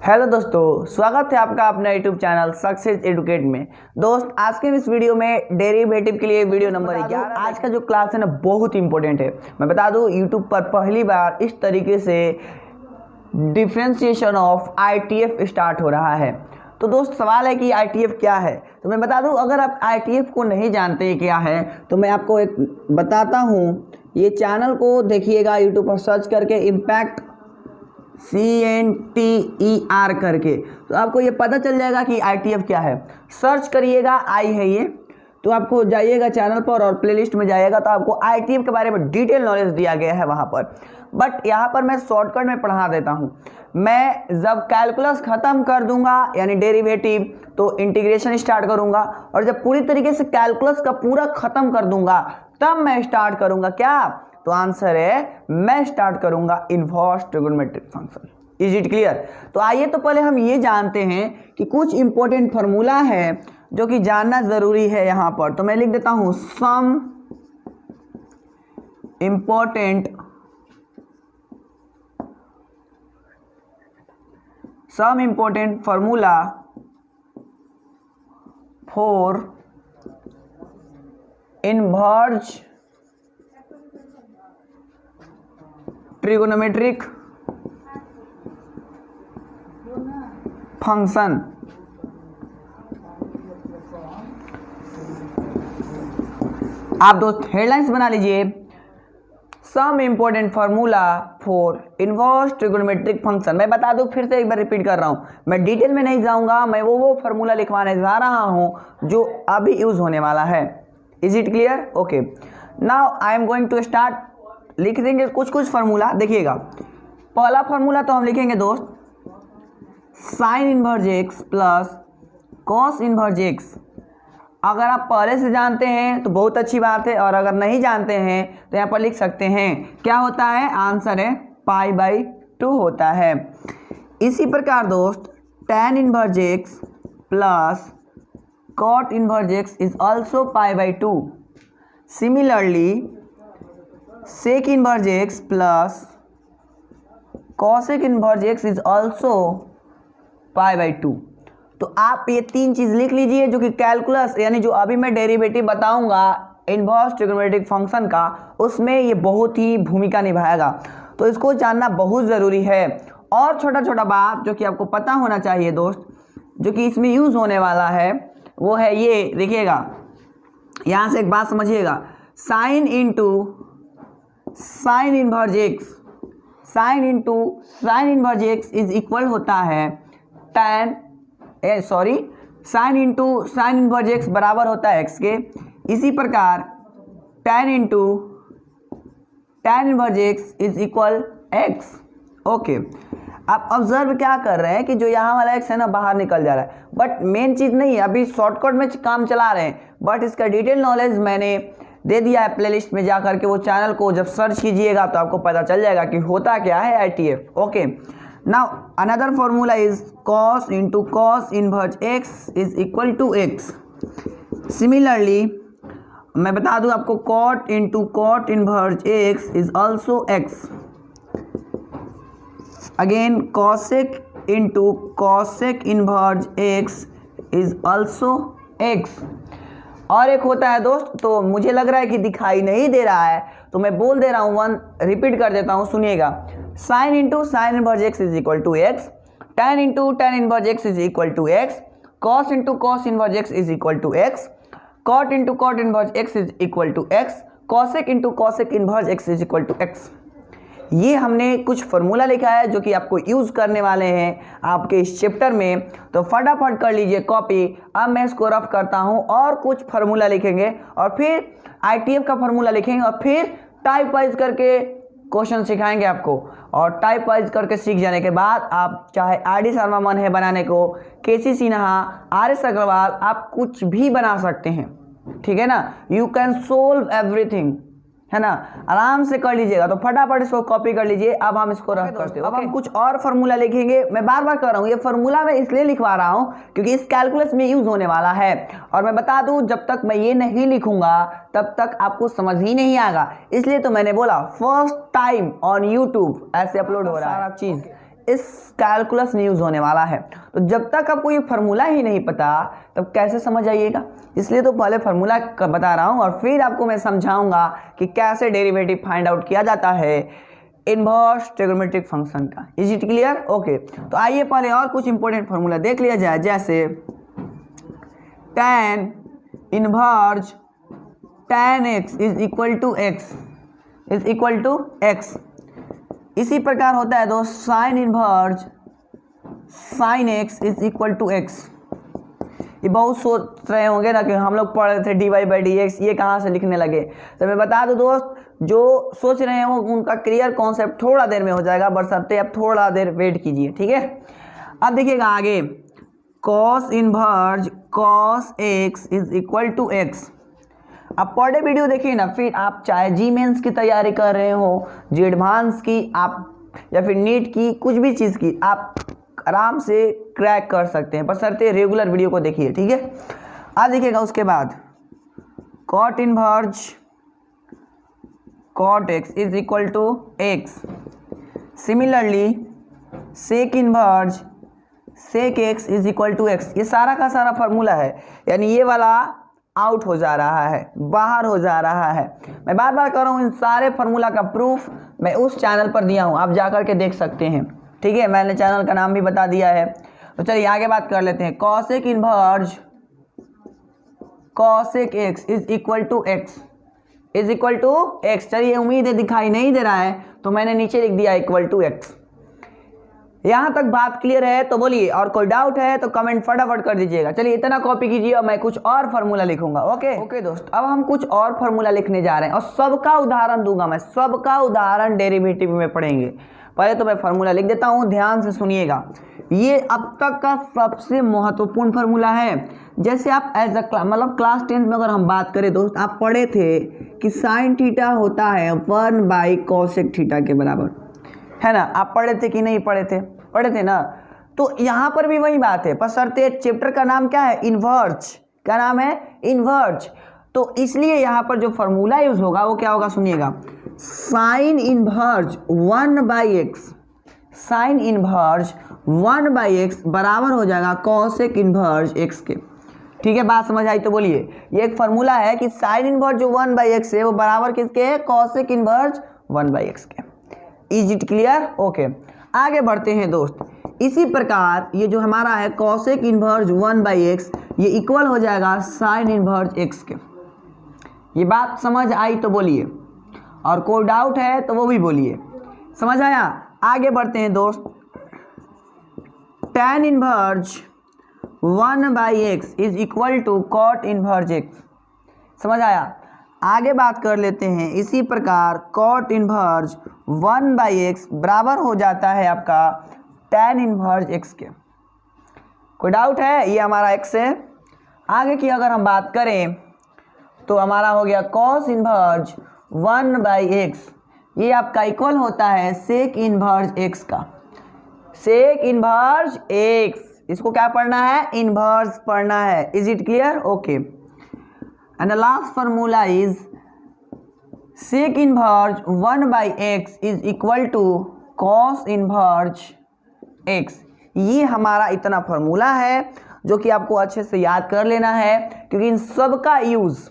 Hello दोस्तों, स्वागत है आपका अपना यूट्यूब चैनल सक्सेस एडुकेट में। दोस्त, आज के इस वीडियो में डेरिवेटिव के लिए वीडियो नंबर 11। आज का जो क्लास है ना बहुत इंपॉर्टेंट है। मैं बता दूं, यूट्यूब पर पहली बार इस तरीके से डिफरेंशिएशन ऑफ आईटीएफ स्टार्ट हो रहा है। तो दोस्त, सवाल है कि आईटीएफ क्या है। तो मैं बता दूं, अगर आप आईटीएफ को नहीं जानते क्या है तो मैं आपको एक बताता हूं। ये चैनल को देखिएगा, यूट्यूब पर सर्च करके इम्पैक्ट CNTER करके, तो आपको ये पता चल जाएगा कि आईटीएफ क्या है। सर्च करिएगा, आई है ये, तो आपको जाइएगा चैनल पर और प्लेलिस्ट में जाइएगा तो आपको आईटीएफ के बारे में डिटेल नॉलेज दिया गया है वहाँ पर। बट यहाँ पर मैं शॉर्टकट में पढ़ा देता हूँ। मैं जब कैलकुलस ख़त्म कर दूंगा यानी डेरिवेटिव, तो इंटीग्रेशन स्टार्ट करूंगा, और जब पूरी तरीके से कैलकुलस का पूरा ख़त्म कर दूंगा तब मैं स्टार्ट करूंगा क्या। तो आंसर है, मैं स्टार्ट करूंगा inverse trigonometric function. Is it clear? तो आइए तो पहले हम ये जानते हैं कि कुछ इंपॉर्टेंट फार्मूला है जो कि जानना जरूरी है यहाँ पर। तो मैं लिख देता हूं some important formula for inverse trigonometric function. आप दोस्त हेडलाइंस बना लीजिए, some important formula for inverse trigonometric function. मैं बता दूं, फिर से एक बार रिपीट कर रहा हूं, मैं डिटेल में नहीं जाऊंगा, मैं वो फार्मूला लिखवाने जा रहा हूं जो अभी यूज होने वाला है। Is it clear? Okay, now I am going to start. लिख देंगे कुछ फार्मूला, देखिएगा। पहला फार्मूला तो हम लिखेंगे दोस्त, sine inverse x plus cos inverse x. अगर आप पहले से जानते हैं तो बहुत अच्छी बात है, और अगर नहीं जानते हैं तो यहाँ पर लिख सकते हैं। क्या होता है? आंसर है π/2 होता है। इसी प्रकार दोस्त, tan inverse x plus cot inverse x is also π/2। Similarly sec inverse x plus cosec inverse x is also π/2। तो आप ये तीन चीज लिख लीजिए जो कि कैलकुलस यानी जो अभी मैं डेरिवेटिव बताऊंगा इनवर्स ट्रिगोनोमेट्रिक फंक्शन का, उसमें ये बहुत ही भूमिका निभाएगा। तो इसको जानना बहुत ज़रूरी है। और छोटा छोटा बात जो कि आपको पता होना चाहिए दोस्त, जो कि इसमें यूज़ होने वाला है, वो है ये। देखिएगा, यहाँ से एक बात समझिएगा, sign inverse x is equal होता है साइन इनवर्स एक्स बराबर होता है एक्स के। इसी प्रकार tan inverse x is equal x. Okay, आप ऑब्जर्व क्या कर रहे हैं कि जो यहाँ वाला एक्स है ना बाहर निकल जा रहा है, बट मेन चीज़ नहीं है, अभी शॉर्टकट में काम चला रहे हैं, बट इसका डिटेल नॉलेज मैंने दे दिया है प्लेलिस्ट में। जा करके वो चैनल को जब सर्च कीजिएगा तो आपको पता चल जाएगा कि होता क्या है ITF. Okay, now another formula is cos inverse x is equal to x. Similarly मैं बता दूं आपको, cot inverse x is also x. Again cosec inverse x is also x. और एक होता है दोस्त, तो मुझे लग रहा है कि दिखाई नहीं दे रहा है तो मैं बोल दे रहा हूँ, रिपीट कर देता हूँ, सुनिएगा। Sine inverse x is equal to x, tan inverse x is equal to x, cos inverse x is equal to x, cot inverse x is equal to x, cosec inverse x is equal to x. ये हमने कुछ formula लिखा है जो कि आपको use करने वाले हैं आपके इस चैप्टर में। तो फटाफट कर लीजिए कॉपी। अब मैं इसको रफ करता हूं और कुछ फार्मूला लिखेंगे, और फिर आईटीएफ का फार्मूला लिखेंगे, और फिर टाइप वाइज करके क्वेश्चन सिखाएंगे आपको। और टाइप वाइज करके सीख जाने के बाद आप चाहे आर डी शर्मा मन है बनाने को, केसी सिन्हा, RS अग्रवाल, आप कुछ भी बना सकते हैं। ठीक है ना, यू कैन सोल्व एवरीथिंग, है ना, आराम से कर लीजिएगा। तो फटाफट इसको कॉपी कर लीजिए। अब हम इसको रफ करते हैं। अब हम कुछ और फार्मूला लिखेंगे। मैं बार बार कर रहा हूँ, ये फार्मूला मैं इसलिए लिखवा रहा हूँ क्योंकि इस कैलकुलस में यूज होने वाला है। और मैं बता दूं, जब तक मैं ये नहीं लिखूंगा तब तक आपको समझ ही नहीं आएगा। इसलिए तो मैंने बोला फर्स्ट टाइम ऑन यूट्यूब ऐसे अपलोड हो रहा है सारा चीज। इस कैलकुलस में यूज़ होने वाला है। तो जब तक आपको ये फार्मूला ही नहीं पता तब कैसे समझ आइएगा, इसलिए तो पहले फार्मूला बता रहा हूँ और फिर आपको मैं समझाऊंगा कि कैसे डेरिवेटिव फाइंड आउट किया जाता है इनवर्स ट्रिग्नोमेट्रिक फंक्शन का। Is it clear? ओके, तो आइए पहले और कुछ इंपॉर्टेंट फार्मूला देख लिया जाए, जैसे tan inverse tan x is equal to x। इसी प्रकार होता है दोस्त sine inverse sine x is equal to x। ये बहुत सोच रहे होंगे ना कि हम लोग पढ़ रहे थे dy/dx, ये कहाँ से लिखने लगे। तो मैं बता दूं दोस्त, जो सोच रहे हैं उनका क्लियर कॉन्सेप्ट थोड़ा देर में हो जाएगा, बशर्ते आप थोड़ा देर वेट कीजिए, ठीक है। अब देखिएगा आगे, cos inverse cos x is equal to x। आप पर डे वीडियो देखिए ना, फिर आप चाहे जी मेंस की तैयारी कर रहे हो, जी एडवांस की, आप या फिर नीट की, कुछ भी चीज़ की, आप आराम से क्रैक कर सकते हैं, बशर्ते रेगुलर वीडियो को देखिए, ठीक है। अब देखिएगा उसके बाद cot inverse cot x is equal to x। Similarly sec inverse sec x is equal to x। ये सारा का सारा फार्मूला है, यानी ये वाला आउट हो जा रहा है, बाहर हो जा रहा है। मैं बार बार कर रहा हूँ, इन सारे फार्मूला का प्रूफ मैं उस चैनल पर दिया हूँ, आप जाकर के देख सकते हैं, ठीक है। मैंने चैनल का नाम भी बता दिया है। तो चलिए आगे बात कर लेते हैं। cosec inverse cosec x is equal to x is equal to x। चलिए उम्मीद है दिखाई नहीं दे रहा है, तो मैंने नीचे लिख दिया इक्वल टू x। यहाँ तक बात क्लियर है तो बोलिए, और कोई डाउट है तो कमेंट फटाफट कर दीजिएगा। चलिए इतना कॉपी कीजिए और मैं कुछ और फार्मूला लिखूंगा। ओके दोस्त, अब हम कुछ और फार्मूला लिखने जा रहे हैं और सबका उदाहरण दूंगा मैं, सबका उदाहरण डेरिवेटिव में पढ़ेंगे। पहले तो मैं फार्मूला लिख देता हूँ, ध्यान से सुनिएगा। ये अब तक का सबसे महत्वपूर्ण फार्मूला है। जैसे आप एज अ मतलब क्लास 10 में अगर हम बात करें दोस्त, आप पढ़े थे कि साइन थीटा होता है 1/cosec थीटा के बराबर, है ना। आप पढ़े थे कि नहीं पढ़े थे? पढ़े थे ना। तो यहाँ पर भी वही बात है, बशर्ते चैप्टर का नाम क्या है? इनवर्स। क्या नाम है? इनवर्स। तो इसलिए यहाँ पर जो फार्मूला यूज होगा वो क्या होगा, सुनिएगा। Sine inverse 1/x, sine inverse 1/x बराबर हो जाएगा cosec इनवर्स x के, ठीक है। बात समझ आई तो बोलिए। ये एक फार्मूला है कि साइन इनवर्स जो 1/x है वो बराबर किसके है? cosec इनवर्स 1/x के। Is it clear? ओके, आगे बढ़ते हैं दोस्त। इसी प्रकार ये जो हमारा है cosec इनवर्स 1/x, ये इक्वल हो जाएगा साइन इनवर्स x के। ये बात समझ आई तो बोलिए, और कोई डाउट है तो वो भी बोलिए। समझ आया? आगे बढ़ते हैं दोस्त। tan inverse 1/x is equal to cot inverse x। समझ आया? आगे बात कर लेते हैं। इसी प्रकार cot इनवर्स 1/x बराबर हो जाता है आपका tan इनवर्स x के। कोई डाउट है? ये हमारा x है। आगे की अगर हम बात करें तो हमारा हो गया cos इनवर्स 1/x, ये आपका इक्वल होता है sec इनवर्स x का। sec इनवर्स x, इसको क्या पढ़ना है? इनवर्स पढ़ना है। Is it clear? Okay, and the last formula is sec inverse 1/x is equal to cos inverse x। ये हमारा इतना फार्मूला है जो कि आपको अच्छे से याद कर लेना है, क्योंकि इन सब का यूज़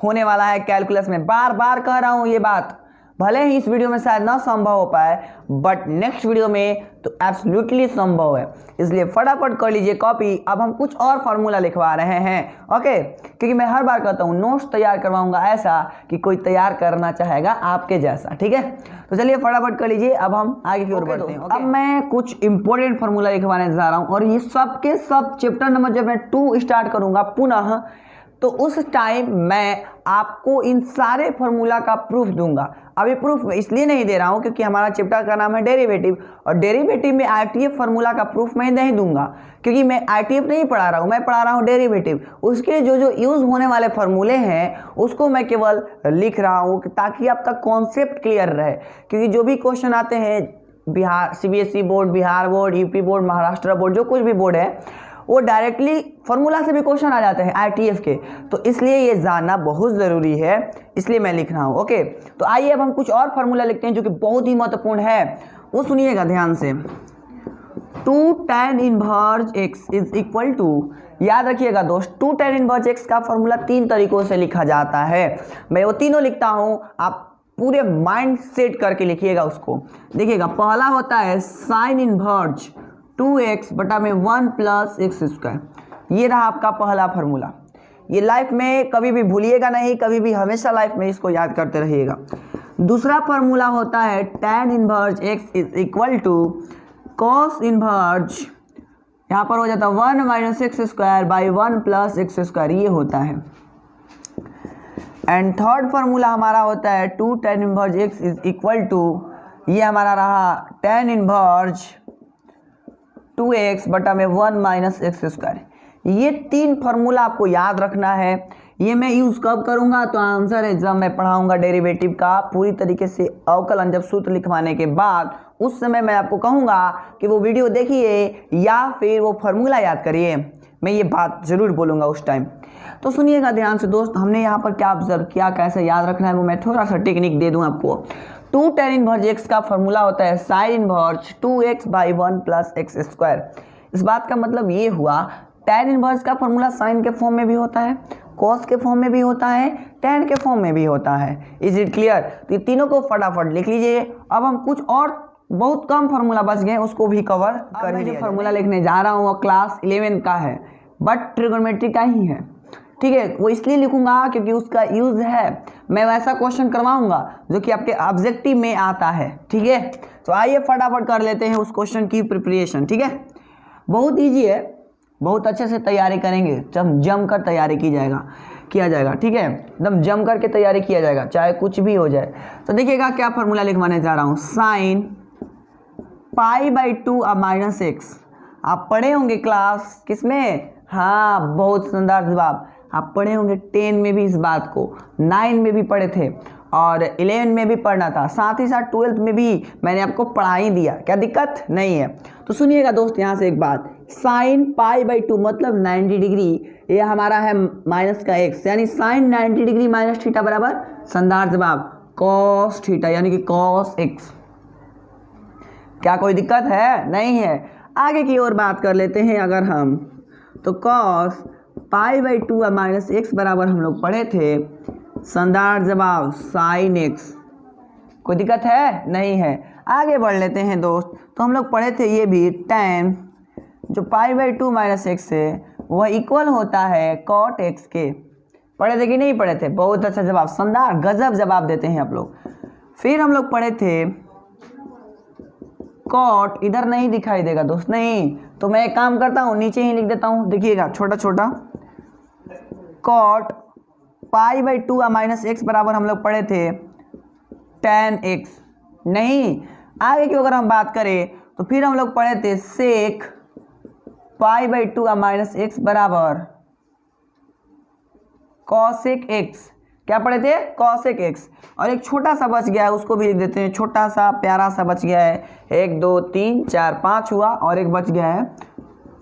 होने वाला है कैलकुलस में। बार बार कह रहा हूँ ये बात, भले ही इस वीडियो में शायद ना संभव हो पाए, बट नेक्स्ट वीडियो में तो एब्सोल्युटली संभव है। इसलिए फटाफट कर लीजिए कॉपी। अब हम कुछ और फार्मूला लिखवा रहे हैं, ओके। क्योंकि मैं हर बार कहता हूँ नोट्स तैयार करवाऊंगा ऐसा कि कोई तैयार करना चाहेगा आपके जैसा, ठीक है। तो चलिए फटाफट कर लीजिए, अब हम आगे की ओर बढ़ते हैं। अब मैं कुछ इंपॉर्टेंट फार्मूला लिखवाने जा रहा हूँ, और ये सबके सब चैप्टर नंबर जब मैं 2 स्टार्ट करूँगा पुनः, तो उस टाइम मैं आपको इन सारे फार्मूला का प्रूफ दूंगा। अभी प्रूफ इसलिए नहीं दे रहा हूं क्योंकि हमारा चैप्टर का नाम है डेरिवेटिव, और डेरिवेटिव में आईटीएफ फार्मूला का प्रूफ मैं नहीं दूंगा, क्योंकि मैं आईटीएफ नहीं पढ़ा रहा हूं, मैं पढ़ा रहा हूं डेरिवेटिव। उसके जो जो यूज़ होने वाले फार्मूले हैं उसको मैं केवल लिख रहा हूं ताकि आपका कॉन्सेप्ट क्लियर रहे। क्योंकि जो भी क्वेश्चन आते हैं Bihar CBSE board, Bihar board, UP board, Maharashtra board, जो कुछ भी बोर्ड है, वो डायरेक्टली फार्मूला से भी क्वेश्चन आ जाते हैं आईटीएफ के। तो इसलिए ये जानना बहुत ज़रूरी है, इसलिए मैं लिख रहा हूँ, ओके। तो आइए अब हम कुछ और फार्मूला लिखते हैं जो कि बहुत ही महत्वपूर्ण है, वो सुनिएगा ध्यान से। 2 tan inverse x is equal to, याद रखिएगा दोस्त, 2 tan इनवर्स x का फॉर्मूला 3 तरीकों से लिखा जाता है। मैं वो तीनों लिखता हूं, आप पूरे माइंड सेट करके लिखिएगा उसको। देखिएगा, पहला होता है साइन इनवर्स 2x बटा में 1 प्लस एक्स स्क्वायर। ये रहा आपका पहला फॉर्मूला। ये लाइफ में कभी भी भूलिएगा नहीं, कभी भी हमेशा लाइफ में इसको याद करते रहिएगा। दूसरा फॉर्मूला होता है tan inverse x is equal to cos inverse, यहाँ पर हो जाता है 1 minus x square by 1 plus x square, ये होता है। एंड थर्ड फॉर्मूला हमारा होता है 2 tan inverse x is equal to, ये हमारा रहा tan इनवर्स 2x बटा में 1 माइनस एक्स स्क्वायर। ये 3 फार्मूला आपको याद रखना है। ये मैं यूज़ कब करूँगा, तो आंसर एग्जाम में पढ़ाऊँगा डेरिवेटिव का पूरी तरीके से अवकलन, जब सूत्र लिखवाने के बाद उस समय मैं आपको कहूँगा कि वो वीडियो देखिए या फिर वो फार्मूला याद करिए। मैं ये बात ज़रूर बोलूँगा उस टाइम। तो सुनिएगा ध्यान से दोस्त, हमने यहाँ पर क्या ऑब्जर्व किया, कैसे याद रखना है, वो मैं थोड़ा सा टेक्निक दे दूँ आपको। 2 tan इनवर्स x का फॉर्मूला होता है sine inverse 2x by 1 plus x square. इस बात का मतलब ये हुआ, tan इनवर्स का फॉर्मूला साइन के फॉर्म में भी होता है, cos के फॉर्म में भी होता है, tan के फॉर्म में भी होता है। Is it clear? तो ये तीनों को फटाफट लिख लीजिए। अब हम कुछ और बहुत कम फार्मूला बच गए, उसको भी कवर कर लीजिए। फार्मूला लिखने जा रहा हूँ वो क्लास 11 का है, बट ट्रिगोनोमेट्री का ही है, ठीक है। वो इसलिए लिखूंगा क्योंकि उसका यूज़ है, मैं वैसा क्वेश्चन करवाऊंगा जो कि आपके ऑब्जेक्टिव में आता है, ठीक है। तो आइए फटाफट कर लेते हैं उस क्वेश्चन की प्रिपरेशन, ठीक है। बहुत ईजी है, बहुत अच्छे से तैयारी करेंगे, जम कर तैयारी किया जाएगा, ठीक है। एकदम जम करके तैयारी किया जाएगा, चाहे कुछ भी हो जाए। तो देखिएगा क्या फार्मूला लिखवाने जा रहा हूँ, साइन पाई बाई 2 अब माइनस एक्स। आप पढ़े होंगे क्लास किसमें, हाँ बहुत शानदार जवाब, आप पढ़े होंगे 10 में भी इस बात को, 9 में भी पढ़े थे और 11 में भी पढ़ना था, साथ ही साथ 12th में भी मैंने आपको पढ़ा ही दिया, क्या दिक्कत नहीं है। तो सुनिएगा दोस्त, यहाँ से एक बात, साइन पाई बाई 2 मतलब 90 डिग्री, ये हमारा है माइनस का x, यानी साइन 90 डिग्री माइनस थीटा बराबर शानदार जवाब कॉस थीटा, यानी कि कॉस x। क्या कोई दिक्कत है? नहीं है। आगे की ओर बात कर लेते हैं अगर हम, तो कॉस पाई बाई 2 और माइनस एक्स बराबर हम लोग पढ़े थे, शानदार जवाब साइन एक्स। कोई दिक्कत है? नहीं है। आगे बढ़ लेते हैं दोस्त, तो हम लोग पढ़े थे ये भी tan जो पाई बाई 2 माइनस एक्स है वह इक्वल होता है कॉट एक्स के। पढ़े थे कि नहीं पढ़े थे? बहुत अच्छा जवाब, शानदार, गजब जवाब देते हैं आप लोग। फिर हम लोग पढ़े थे कॉट, इधर नहीं दिखाई देगा दोस्त, नहीं, तो मैं एक काम करता हूँ नीचे ही लिख देता हूँ, देखिएगा छोटा छोटा, cot pi by 2 minus x बराबर हम लोग पढ़े थे tan x। नहीं, आगे की अगर हम बात करें तो फिर हम लोग पढ़े थे सेक पाई बाई 2 माइनस एक्स बराबर कॉसेक x। क्या पढ़े थे? Cosec x। और एक छोटा सा बच गया है, उसको भी लिख देते हैं, छोटा सा प्यारा सा बच गया है, 1 2 3 4 5 हुआ और एक बच गया है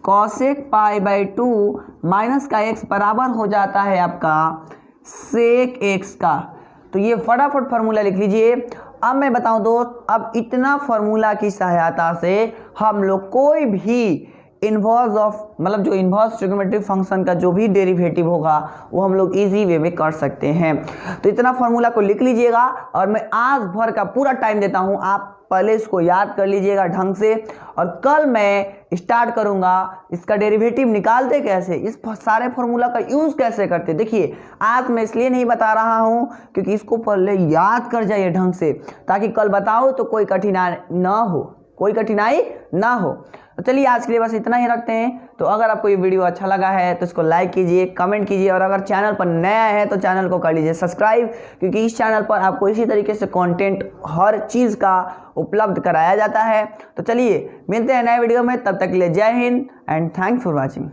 कॉसेक पाई बाई 2 माइनस का x बराबर हो जाता है आपका सेक x का। तो ये फटाफट फार्मूला लिख लीजिए। अब मैं बताऊं दोस्त, अब इतना फार्मूला की सहायता से हम लोग कोई भी इन्वर्स ऑफ, मतलब जो इन्वर्स ट्रिग्नोमेट्रिक फंक्शन का जो भी डेरिवेटिव होगा वो हम लोग इजी वे में कर सकते हैं। तो इतना फार्मूला को लिख लीजिएगा और मैं आज भर का पूरा टाइम देता हूं, आप पहले इसको याद कर लीजिएगा ढंग से, और कल मैं स्टार्ट करूंगा इसका डेरिवेटिव निकालते कैसे, इस सारे फार्मूला का यूज़ कैसे करते। देखिए आज मैं इसलिए नहीं बता रहा हूं क्योंकि इसको पहले याद कर जाइए ढंग से, ताकि कल बताओ तो कोई कठिनाई ना हो। तो चलिए आज के लिए बस इतना ही रखते हैं। तो अगर आपको ये वीडियो अच्छा लगा है तो इसको लाइक कीजिए, कमेंट कीजिए, और अगर चैनल पर नया है तो चैनल को कर लीजिए सब्सक्राइब, क्योंकि इस चैनल पर आपको इसी तरीके से कंटेंट हर चीज़ का उपलब्ध कराया जाता है। तो चलिए मिलते हैं नए वीडियो में, तब तक के लिए जय Hind and thanks for watching.